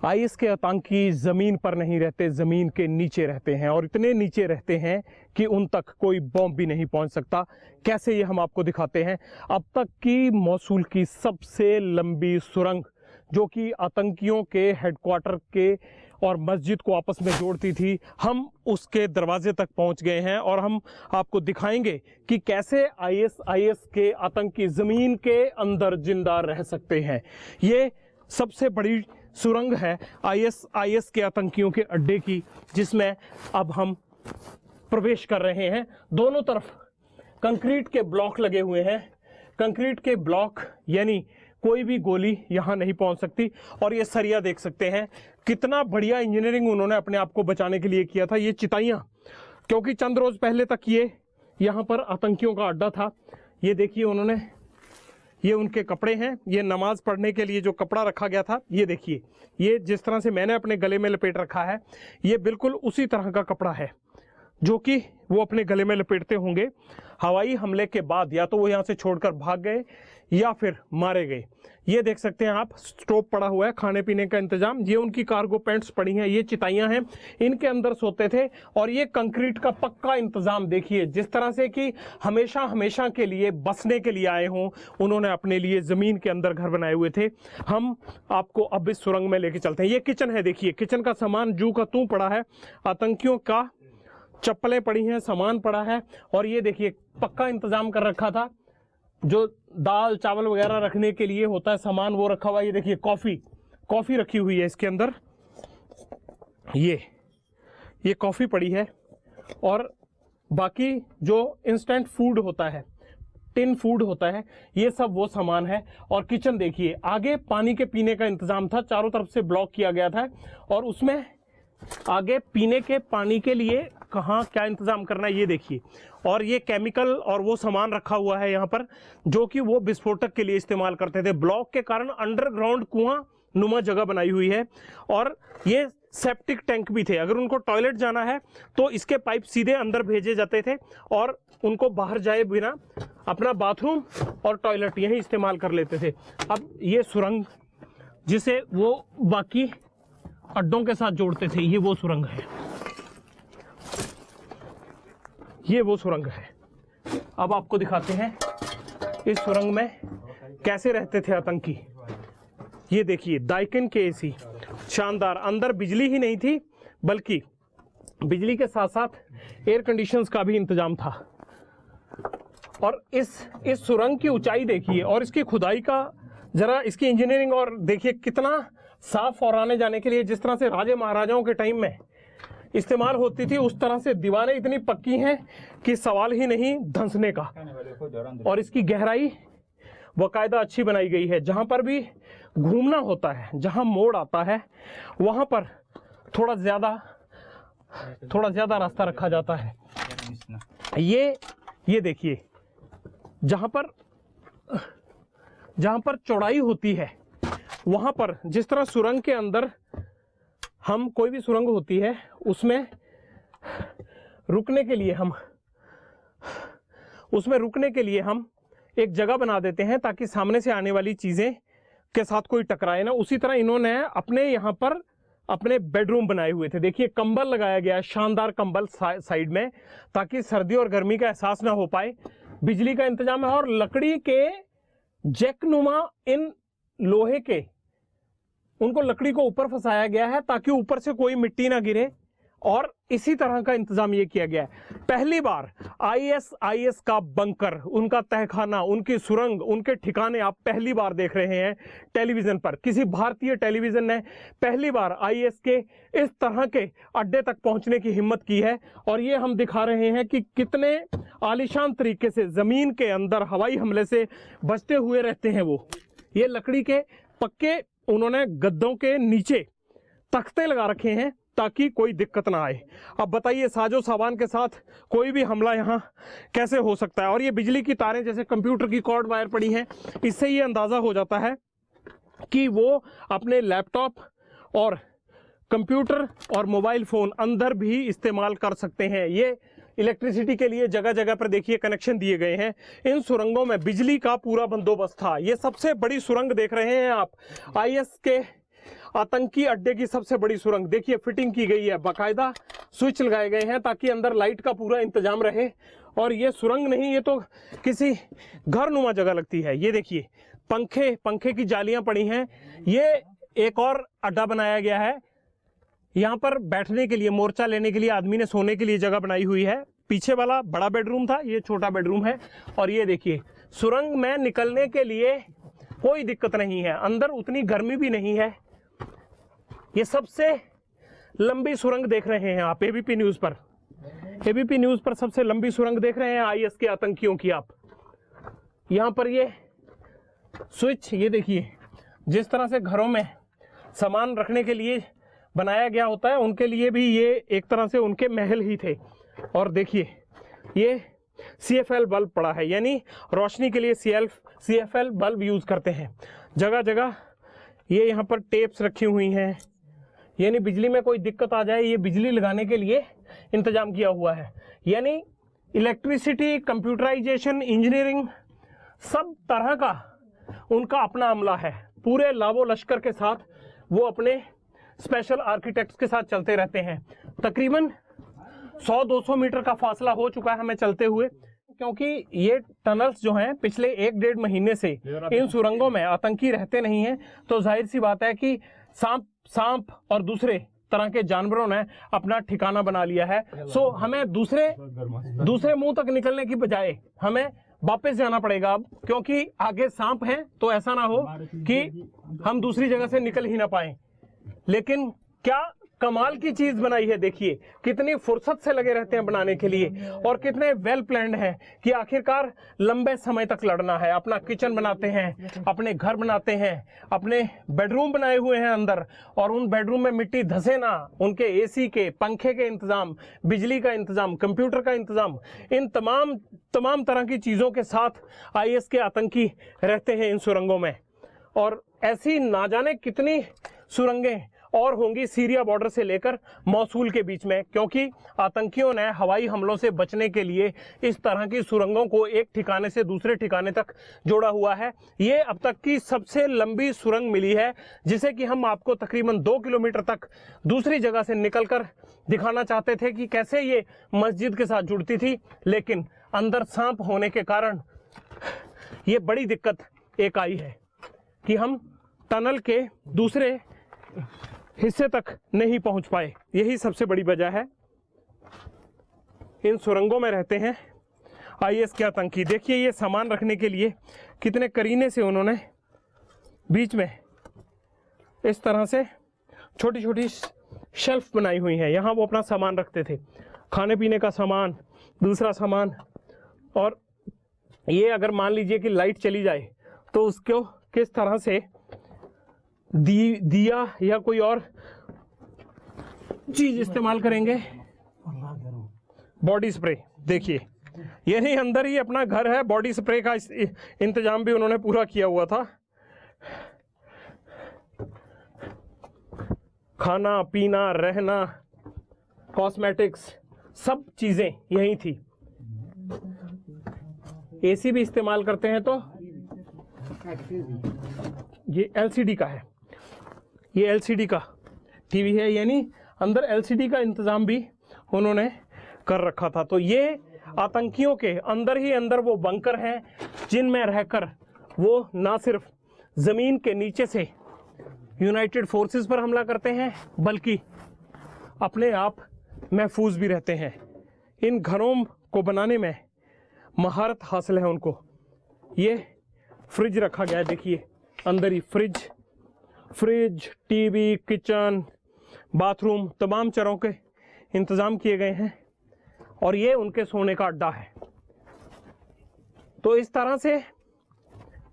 IS के आतंकी जमीन पर नहीं रहते, जमीन के नीचे रहते हैं और इतने नीचे रहते हैं कि उन तक कोई बॉम्ब भी नहीं पहुंच सकता। कैसे, ये हम आपको दिखाते हैं। अब तक की मौसूल की सबसे लंबी सुरंग, जो कि आतंकियों के हेडक्वार्टर के और मस्जिद को आपस में जोड़ती थी, हम उसके दरवाजे तक पहुंच गए हैं और हम आपको दिखाएंगे कि कैसे आईएस के आतंकी जमीन के अंदर जिंदा रह सकते हैं। ये सबसे बड़ी सुरंग है आईएस के आतंकियों के अड्डे की, जिसमें अब हम प्रवेश कर रहे हैं। दोनों तरफ कंक्रीट के ब्लॉक लगे हुए हैं। कंक्रीट के ब्लॉक यानी कोई भी गोली यहां नहीं पहुंच सकती। और ये सरिया देख सकते हैं, कितना बढ़िया इंजीनियरिंग उन्होंने अपने आप को बचाने के लिए किया था। ये चिताइयां, क्योंकि चंद रोज पहले तक ये यहां पर आतंकियों का अड्डा था। ये देखिए, उन्होंने, ये उनके कपड़े हैं, ये नमाज पढ़ने के लिए जो कपड़ा रखा गया था, ये देखिए, ये जिस तरह से मैंने अपने गले में लपेट रखा है, ये बिल्कुल उसी तरह का कपड़ा है जो कि वो अपने गले में लपेटते होंगे। हवाई हमले के बाद या तो वो यहाँ से छोड़कर भाग गए या फिर मारे गए। ये देख सकते हैं आप, स्टोव पड़ा हुआ है, खाने पीने का इंतजाम। ये उनकी कार्गो पैंट्स पड़ी हैं, ये चिताइयां हैं, इनके अंदर सोते थे। और ये कंक्रीट का पक्का इंतजाम देखिए, जिस तरह से कि हमेशा हमेशा के लिए बसने के लिए आए हों, उन्होंने अपने लिए जमीन के अंदर घर बनाए हुए थे। हम आपको अब इस सुरंग में लेके चलते हैं। ये किचन है, देखिए किचन का सामान जू का तू पड़ा है, आतंकियों का चप्पलें पड़ी हैं, सामान पड़ा है। और ये देखिए, पक्का इंतजाम कर रखा था, जो दाल चावल वगैरह रखने के लिए होता है सामान, वो रखा हुआ है। ये देखिए, कॉफी रखी हुई है इसके अंदर, ये कॉफी पड़ी है। और बाकी जो इंस्टेंट फूड होता है, टिन फूड होता है, ये सब वो सामान है। और किचन देखिए, आगे पानी के पीने का इंतजाम था, चारों तरफ से ब्लॉक किया गया था। और उसमें आगे पीने के पानी के लिए कहाँ क्या इंतजाम करना है, ये देखिए। और ये केमिकल और वो सामान रखा हुआ है यहाँ पर, जो कि वो विस्फोटक के लिए इस्तेमाल करते थे। ब्लॉक के कारण अंडरग्राउंड कुआं नुमा जगह बनाई हुई है। और ये सेप्टिक टैंक भी थे, अगर उनको टॉयलेट जाना है तो इसके पाइप सीधे अंदर भेजे जाते थे और उनको बाहर जाए बिना अपना बाथरूम और टॉयलेट यही इस्तेमाल कर लेते थे। अब ये सुरंग, जिसे वो बाकी अड्डों के साथ जोड़ते थे, ये वो सुरंग है, ये वो सुरंग है। अब आपको दिखाते हैं इस सुरंग में कैसे रहते थे आतंकी। ये देखिए, दाइकिन के एसी, शानदार। अंदर बिजली ही नहीं थी, बल्कि बिजली के साथ साथ एयर कंडीशंस का भी इंतजाम था। और इस सुरंग की ऊंचाई देखिए और इसकी खुदाई का जरा, इसकी इंजीनियरिंग, और देखिए कितना साफ। और आने जाने के लिए जिस तरह से राजे महाराजाओं के टाइम में इस्तेमाल होती थी, उस तरह से दीवारें इतनी पक्की हैं कि सवाल ही नहीं धंसने का। और इसकी गहराई बाकायदा अच्छी बनाई गई है। जहां पर भी घूमना होता है, जहां मोड़ आता है, वहां पर थोड़ा ज्यादा रास्ता रखा जाता है। ये देखिए, जहां पर चौड़ाई होती है, वहां पर जिस तरह सुरंग के अंदर हम, कोई भी सुरंग होती है उसमें रुकने के लिए हम एक जगह बना देते हैं ताकि सामने से आने वाली चीजें के साथ कोई टकराए ना। उसी तरह इन्होंने अपने यहाँ पर अपने बेडरूम बनाए हुए थे। देखिए, कंबल लगाया गया है, शानदार कंबल साइड में, ताकि सर्दी और गर्मी का एहसास ना हो पाए। बिजली का इंतजाम है और लकड़ी के जैकनुमा, इन लोहे के, उनको लकड़ी को ऊपर फंसाया गया है ताकि ऊपर से कोई मिट्टी ना गिरे। और इसी तरह का इंतजाम ये किया गया है। पहली बार आईएस का बंकर, उनका तहखाना, उनकी सुरंग, उनके ठिकाने आप पहली बार देख रहे हैं टेलीविजन पर। किसी भारतीय टेलीविजन ने पहली बार आईएस के इस तरह के अड्डे तक पहुंचने की हिम्मत की है। और ये हम दिखा रहे हैं कि कितने आलीशान तरीके से जमीन के अंदर हवाई हमले से बचते हुए रहते हैं वो। ये लकड़ी के पक्के उन्होंने गद्दों के नीचे तख्ते लगा रखे हैं ताकि कोई दिक्कत ना आए। अब बताइए, साजो सामान के साथ कोई भी हमला यहाँ कैसे हो सकता है। और ये बिजली की तारें, जैसे कंप्यूटर की कॉर्ड वायर पड़ी हैं, इससे ये अंदाजा हो जाता है कि वो अपने लैपटॉप और कंप्यूटर और मोबाइल फोन अंदर भी इस्तेमाल कर सकते हैं। ये इलेक्ट्रिसिटी के लिए जगह जगह पर देखिए कनेक्शन दिए गए हैं। इन सुरंगों में बिजली का पूरा बंदोबस्त था। ये सबसे बड़ी सुरंग देख रहे हैं आप, आईएस के आतंकी अड्डे की सबसे बड़ी सुरंग। देखिए फिटिंग की गई है, बाकायदा स्विच लगाए गए हैं ताकि अंदर लाइट का पूरा इंतजाम रहे। और ये सुरंग नहीं, ये तो किसी घर नुमा जगह लगती है। ये देखिए पंखे की जालियां पड़ी हैं। ये एक और अड्डा बनाया गया है, यहाँ पर बैठने के लिए, मोर्चा लेने के लिए, आदमी ने सोने के लिए जगह बनाई हुई है। पीछे वाला बड़ा बेडरूम था, ये छोटा बेडरूम है। और ये देखिए सुरंग में निकलने के लिए कोई दिक्कत नहीं है, अंदर उतनी गर्मी भी नहीं है। ये सबसे लंबी सुरंग देख रहे हैं आप एबीपी न्यूज पर। एबीपी न्यूज पर सबसे लंबी सुरंग देख रहे हैं आईएस के आतंकियों की आप। यहां पर ये स्विच, ये देखिए जिस तरह से घरों में सामान रखने के लिए बनाया गया होता है, उनके लिए भी ये एक तरह से उनके महल ही थे। और देखिए ये CFL बल्ब पड़ा है, यानी रोशनी के लिए CFL बल्ब यूज करते हैं जगह जगह। ये यहाँ पर टेप्स रखी हुई हैं, यानी बिजली में कोई दिक्कत आ जाए, ये बिजली लगाने के लिए इंतजाम किया हुआ है। यानी इलेक्ट्रिसिटी, कंप्यूटराइजेशन, इंजीनियरिंग, सब तरह का उनका अपना अमला है। पूरे लावो लश्कर के साथ वो अपने स्पेशल आर्किटेक्ट्स के साथ चलते रहते हैं। तकरीबन 100-200 मीटर का फासला हो चुका है हमें चलते हुए, क्योंकि ये टनल्स जो हैं पिछले 1-1.5 महीने से इन सुरंगों में आतंकी रहते नहीं हैं। तो जाहिर सी बात है कि सांप और दूसरे तरह के जानवरों ने अपना ठिकाना बना लिया है। सो हमें दूसरे मुंह तक निकलने की बजाय हमें वापस जाना पड़ेगा अब, क्योंकि आगे सांप हैं। तो ऐसा ना हो कि हम दूसरी जगह से निकल ही ना पाए। लेकिन क्या कमाल की चीज बनाई है, देखिए कितनी फुर्सत से लगे रहते हैं बनाने के लिए, और कितने वेल प्लान्ड है कि आखिरकार लंबे समय तक लड़ना है। अपना किचन बनाते हैं, अपने घर बनाते हैं, अपने बेडरूम बनाए हुए हैं अंदर, और उन बेडरूम में मिट्टी धसे ना, उनके एसी के, पंखे के इंतजाम, बिजली का इंतजाम, कंप्यूटर का इंतजाम, इन तमाम तरह की चीजों के साथ आईएस के आतंकी रहते हैं इन सुरंगों में। और ऐसी ना जाने कितनी सुरंगें और होंगी सीरिया बॉर्डर से लेकर मौसूल के बीच में, क्योंकि आतंकियों ने हवाई हमलों से बचने के लिए इस तरह की सुरंगों को एक ठिकाने से दूसरे ठिकाने तक जोड़ा हुआ है। ये अब तक की सबसे लंबी सुरंग मिली है, जिसे कि हम आपको तकरीबन 2 किलोमीटर तक दूसरी जगह से निकलकर दिखाना चाहते थे कि कैसे ये मस्जिद के साथ जुड़ती थी, लेकिन अंदर सांप होने के कारण ये बड़ी दिक्कत एक आई है कि हम टनल के दूसरे हिस्से तक नहीं पहुंच पाए। यही सबसे बड़ी वजह है। इन सुरंगों में रहते हैं आईएस के आतंकी। देखिए ये सामान रखने के लिए कितने करीने से उन्होंने बीच में इस तरह से छोटी छोटी शेल्फ बनाई हुई हैं। यहाँ वो अपना सामान रखते थे, खाने पीने का सामान, दूसरा सामान। और ये अगर मान लीजिए कि लाइट चली जाए तो उसको किस तरह से दिया या कोई और चीज इस्तेमाल करेंगे। बॉडी स्प्रे, देखिए ये नहीं, अंदर ही अपना घर है, बॉडी स्प्रे का इंतजाम भी उन्होंने पूरा किया हुआ था। खाना पीना, रहना, कॉस्मेटिक्स, सब चीजें यही थी। एसी भी इस्तेमाल करते हैं। तो ये एलसीडी का है, ये एलसीडी का टीवी है, यानी अंदर एलसीडी का इंतजाम भी उन्होंने कर रखा था। तो ये आतंकियों के अंदर ही अंदर वो बंकर हैं, जिनमें रहकर वो ना सिर्फ जमीन के नीचे से यूनाइटेड फोर्सेस पर हमला करते हैं, बल्कि अपने आप महफूज भी रहते हैं। इन घरों को बनाने में महारत हासिल है उनको। ये फ्रिज रखा गया है, देखिए अंदर ही फ्रिज, टीवी, किचन, बाथरूम, तमाम चरों के इंतजाम किए गए हैं। और ये उनके सोने का अड्डा है। तो इस तरह से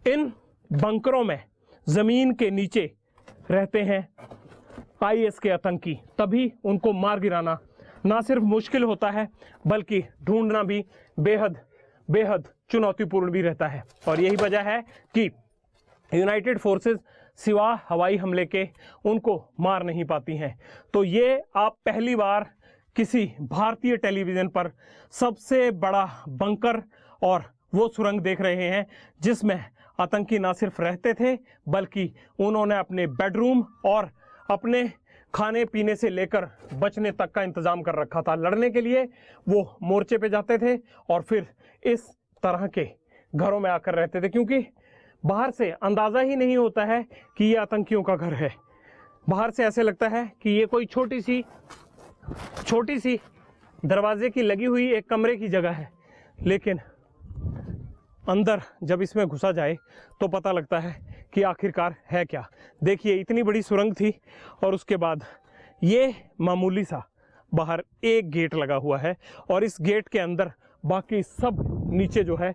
इन बंकरों में जमीन के नीचे रहते हैं आईएस के आतंकी। तभी उनको मार गिराना ना सिर्फ मुश्किल होता है, बल्कि ढूंढना भी बेहद चुनौतीपूर्ण भी रहता है। और यही वजह है कि यूनाइटेड फोर्सेस सिवा हवाई हमले के उनको मार नहीं पाती हैं। तो ये आप पहली बार किसी भारतीय टेलीविजन पर सबसे बड़ा बंकर और वो सुरंग देख रहे हैं जिसमें आतंकी ना सिर्फ रहते थे बल्कि उन्होंने अपने बेडरूम और अपने खाने पीने से लेकर बचने तक का इंतजाम कर रखा था। लड़ने के लिए वो मोर्चे पे जाते थे और फिर इस तरह के घरों में आकर रहते थे, क्योंकि बाहर से अंदाज़ा ही नहीं होता है कि ये आतंकियों का घर है। बाहर से ऐसे लगता है कि ये कोई छोटी सी दरवाजे की लगी हुई एक कमरे की जगह है, लेकिन अंदर जब इसमें घुसा जाए तो पता लगता है कि आखिरकार है क्या। देखिए, इतनी बड़ी सुरंग थी और उसके बाद ये मामूली सा बाहर एक गेट लगा हुआ है और इस गेट के अंदर बाकी सब नीचे जो है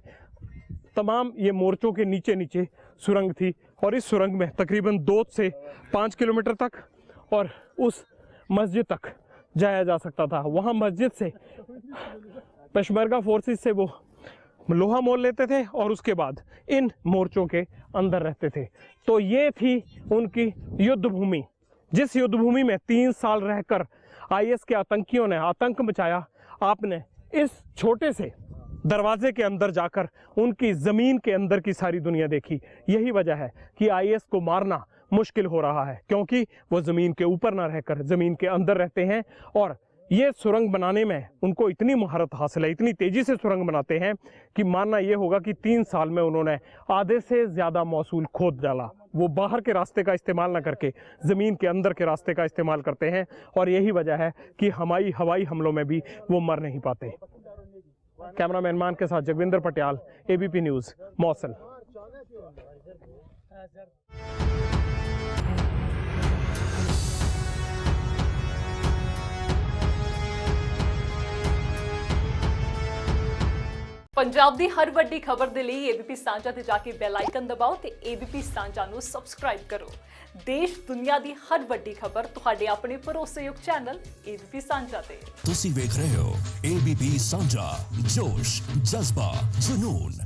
तमाम ये मोर्चों के नीचे सुरंग थी और इस सुरंग में तकरीबन 2 से 5 किलोमीटर तक और उस मस्जिद तक जाया जा सकता था। वहाँ मस्जिद से पेशमर्गा फोर्सेस से वो लोहा मोल लेते थे और उसके बाद इन मोर्चों के अंदर रहते थे। तो ये थी उनकी युद्ध भूमि, जिस युद्ध भूमि में 3 साल रहकर आईएस के आतंकियों ने आतंक मचाया। आपने इस छोटे से दरवाजे के अंदर जाकर उनकी ज़मीन के अंदर की सारी दुनिया देखी। यही वजह है कि आईएस को मारना मुश्किल हो रहा है, क्योंकि वो ज़मीन के ऊपर ना रहकर ज़मीन के अंदर रहते हैं और ये सुरंग बनाने में उनको इतनी महारत हासिल है, इतनी तेज़ी से सुरंग बनाते हैं कि मानना ये होगा कि 3 साल में उन्होंने आधे से ज़्यादा मौसूल खोद डाला। वो बाहर के रास्ते का इस्तेमाल ना करके ज़मीन के अंदर के रास्ते का इस्तेमाल करते हैं और यही वजह है कि हवाई हमलों में भी वो मर नहीं पाते। कैमरामैन मान के साथ जगविंदर पटियाल, एबीपी न्यूज़, मौसल। पंजाब दी हर वड्डी खबर दे लई एबीपी सांझा ते जाके बेल आइकन दबाओ ते एबीपी सांझा नू सब्सक्राइब करो। देश दुनिया दी हर वड्डी खबर तुहाडे अपने भरोसेयोग चैनल एबीपी सांझा ते। तुसी वेख रहे हो एबीपी सांझा, जोश, जज्बा, जुनून।